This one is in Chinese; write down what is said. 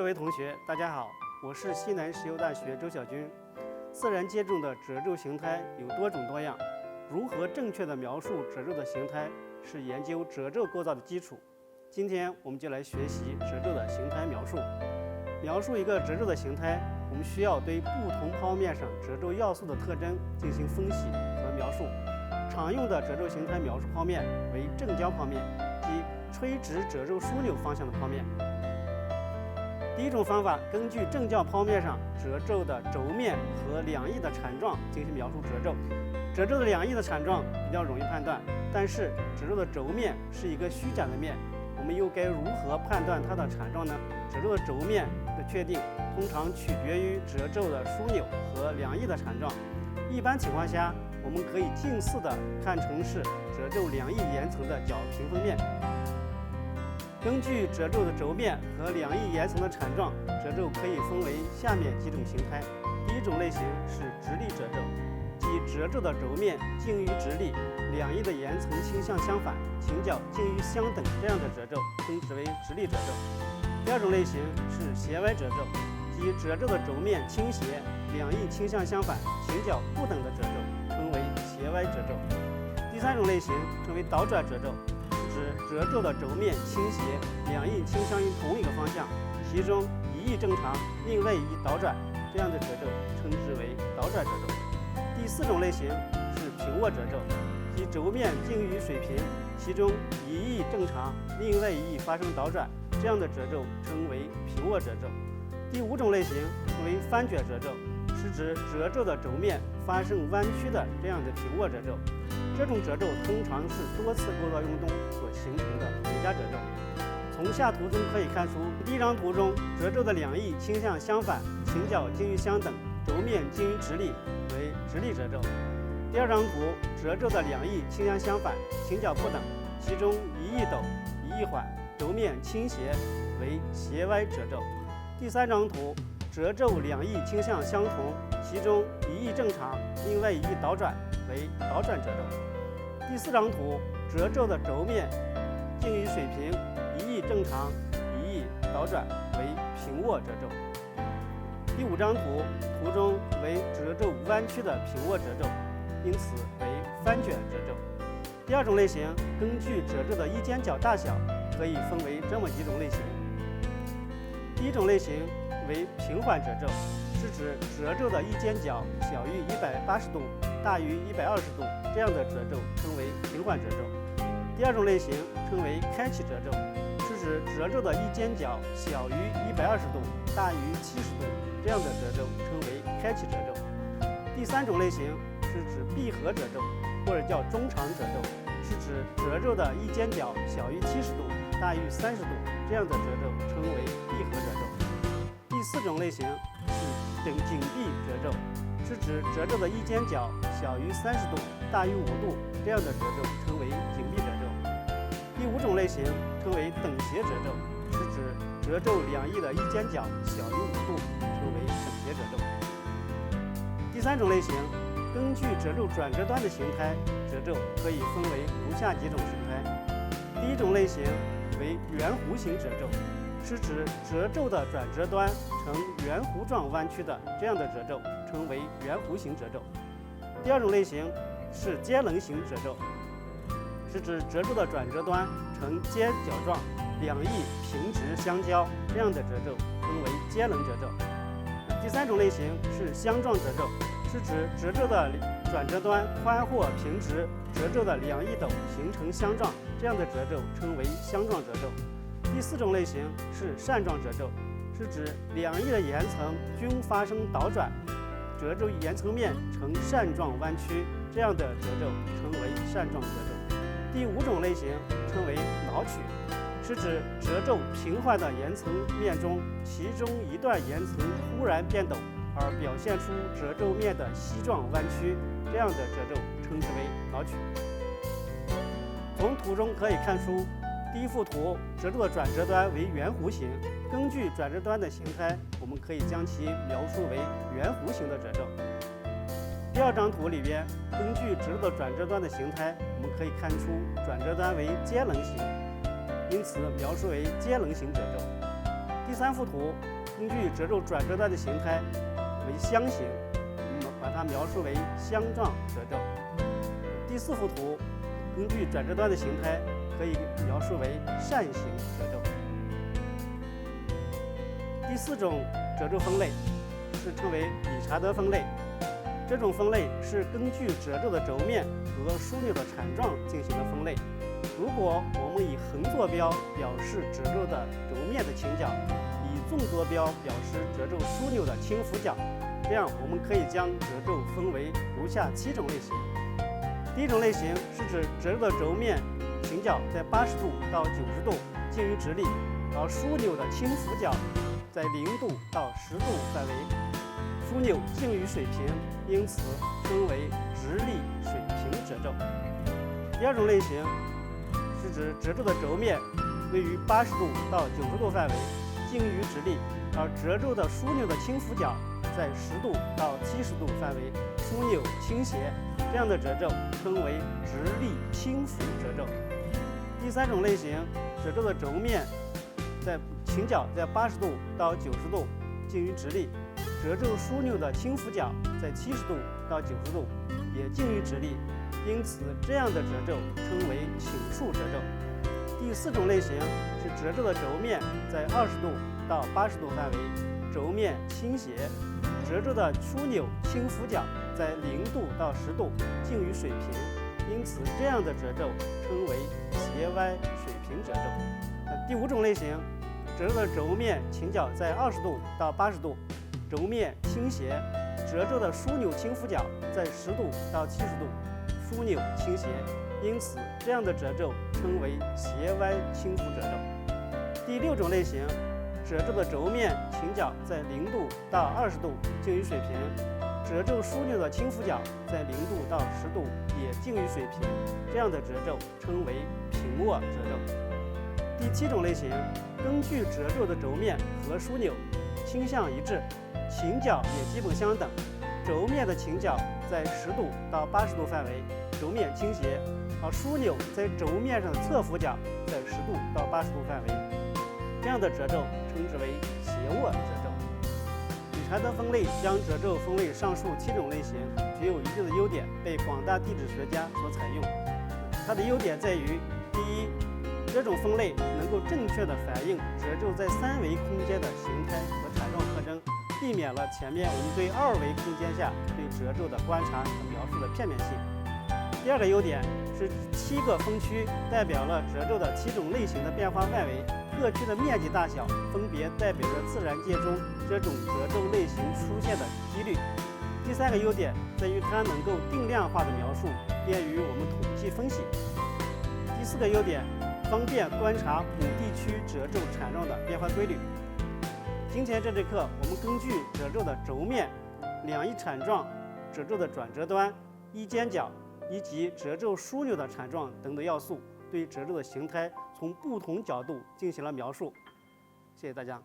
各位同学，大家好，我是西南石油大学周小军。自然界中的褶皱形态有多种多样，如何正确地描述褶皱的形态是研究褶皱构造的基础。今天我们就来学习褶皱的形态描述。描述一个褶皱的形态，我们需要对不同剖面上褶皱要素的特征进行分析和描述。常用的褶皱形态描述剖面为正交剖面，即垂直褶皱枢纽方向的剖面。第一种方法，根据正交剖面上褶皱的轴面和两翼的铲状进行描述褶皱。褶皱的两翼的铲状比较容易判断，但是褶皱的轴面是一个虚假的面，我们又该如何判断它的铲状呢？褶皱的轴面的确定通常取决于褶皱的枢纽和两翼的铲状。一般情况下，我们可以近似的看成是褶皱两翼岩层的角平分面。根据褶皱的轴面和两翼岩层的铲状，褶皱可以分为下面几种形态。第一种类型是直立褶皱，即褶皱的轴面近于直立，两翼的岩层倾向相反，倾角近于相等，这样的褶皱称之为直立褶皱。第二种类型是斜歪褶皱，即褶皱的轴面倾斜，两翼倾向相反，倾角不等的褶皱称为斜歪褶皱。第三种类型称为倒转褶皱，指褶皱的轴面倾斜，两翼倾向于同一个方向，其中一翼正常，另外一翼倒转，这样的褶皱称之为倒转褶皱。第四种类型是平卧褶皱，即轴面近于水平，其中一翼正常，另外一翼发生倒转，这样的褶皱称为平卧褶皱。第五种类型称为翻卷褶皱，是指褶皱的轴面发生弯曲的这样的平卧褶皱。这种褶皱通常是多次构造运动所形成的叠加褶皱。从下图中可以看出，第一张图中褶皱的两翼倾向相反，倾角近于相等，轴面近于直立，为直立褶皱。第二张图，褶皱的两翼倾向相反，倾角不等，其中一翼陡，一翼缓，轴面倾斜，为斜歪褶皱。第三张图，褶皱两翼倾向相同，其中一翼正常，另外一翼倒转，为倒转褶皱。第四张图，褶皱的轴面近于水平，一翼正常，一翼倒转，为平卧褶皱。第五张图，图中为褶皱弯曲的平卧褶皱，因此为翻卷褶皱。第二种类型，根据褶皱的翼尖角大小，可以分为这么几种类型。第一种类型为平缓褶皱，是指褶皱的翼尖角小于180度，大于120度，这样的褶皱称为平缓褶皱。第二种类型称为开启褶皱，是指褶皱的翼尖角小于120度，大于70度，这样的褶皱称为开启褶皱。第三种类型是指闭合褶皱，或者叫中长褶皱，是指褶皱的翼尖角小于70度，大于30度，这样的褶皱称为闭合褶皱。第四种类型是紧闭褶皱，是指褶皱的翼尖角小于30度，大于5度，这样的褶皱称为紧闭褶皱。第五种类型称为等斜褶皱，是指褶皱两翼的翼尖角小于5度，称为等斜褶皱。第三种类型，根据褶皱转折端的形态，褶皱可以分为如下几种形态。第一种类型为圆弧形褶皱，是指褶皱的转折端呈圆弧状弯曲的这样的褶皱，称为圆弧形褶皱。第二种类型是尖棱形褶皱，是指褶皱的转折端呈尖角状，两翼平直相交，这样的褶皱称为尖棱褶皱。第三种类型是相状褶皱，是指褶皱的转折端宽或平直，褶皱的两翼陡形成相撞，这样的褶皱称为相撞褶皱。第四种类型是扇状褶皱，是指两翼的岩层均发生倒转，褶皱岩层面呈扇状弯曲，这样的褶皱称为扇状褶皱。第五种类型称为挠曲，是指褶皱平缓的岩层面中，其中一段岩层忽然变陡，而表现出褶皱面的膝状弯曲，这样的褶皱称之为挠曲。从图中可以看出，第一幅图褶皱的转折端为圆弧形，根据转折端的形态，我们可以将其描述为圆弧形的褶皱。第二张图里边，根据褶皱的转折端的形态，我们可以看出转折端为尖棱形，因此描述为尖棱形褶皱。第3幅图根据褶皱转折端的形态为箱形，我们把它描述为箱状褶皱。第4幅图根据转折端的形态可以描述为扇形褶皱。第4种褶皱分类是称为理查德分类，这种分类是根据褶皱的轴面和枢纽的缠状进行的分类。如果我们以横坐标表示褶皱的轴面的倾角，以纵坐标表示褶皱枢纽的倾浮角，这样我们可以将褶皱分为如下7种类型。第1种类型是指褶皱的轴面倾角在80度到90度近于直立，而枢纽的倾浮角在0度到10度范围，枢纽近于水平，因此称为直立水平褶皱。第2种类型是指褶皱的轴面位于80度到90度范围，近于直立，而褶皱的枢纽的倾浮角在10度到70度范围，枢纽倾斜，这样的褶皱称为直立倾浮褶皱。第3种类型，褶皱的轴面倾角在80度到90度近于直立，褶皱枢纽的倾浮角在70度到90度也近于直立，因此这样的褶皱称为倾竖褶皱。第4种类型是褶皱的轴面在20度到80度范围，轴面倾斜，褶皱的枢纽倾浮角在0度到10度近于水平，因此这样的褶皱称为斜歪水平褶皱。第5种类型，褶皱的轴面倾角在20度到80度，轴面倾斜，褶皱的枢纽倾浮角在10度到70度，枢纽倾斜，因此这样的褶皱称为斜歪倾浮褶皱。第6种类型，褶皱的轴面倾角在0度到20度近于水平，褶皱枢纽的倾浮角在0度到10度也近于水平，这样的褶皱称为平卧褶皱。第7种类型，根据褶皱的轴面和枢纽倾向一致，倾角也基本相等，轴面的倾角在10度到80度范围，轴面倾斜，而枢纽在轴面上的侧浮角在10度到80度范围，这样的褶皱称之为斜卧褶皱。理查德分类将褶皱分为上述7种类型，具有一定的优点，被广大地质学家所采用。它的优点在于，第一，这种分类能够正确地反映褶皱在3维空间的形态和缠状特征，避免了前面我们对2维空间下对褶皱的观察和描述的片面性。第2个优点是7个分区代表了褶皱的7种类型的变化范围，各区的面积大小分别代表着自然界中这种褶皱类型出现的几率。第3个优点在于它能够定量化的描述，便于我们统计分析。第4个优点，方便观察母地区褶皱缠状的变化规律。今天这节课，我们根据褶皱的轴面、两翼缠状、褶皱的转折端、翼尖角以及褶皱枢纽的缠状等等要素，对褶皱的形态从不同角度进行了描述。谢谢大家。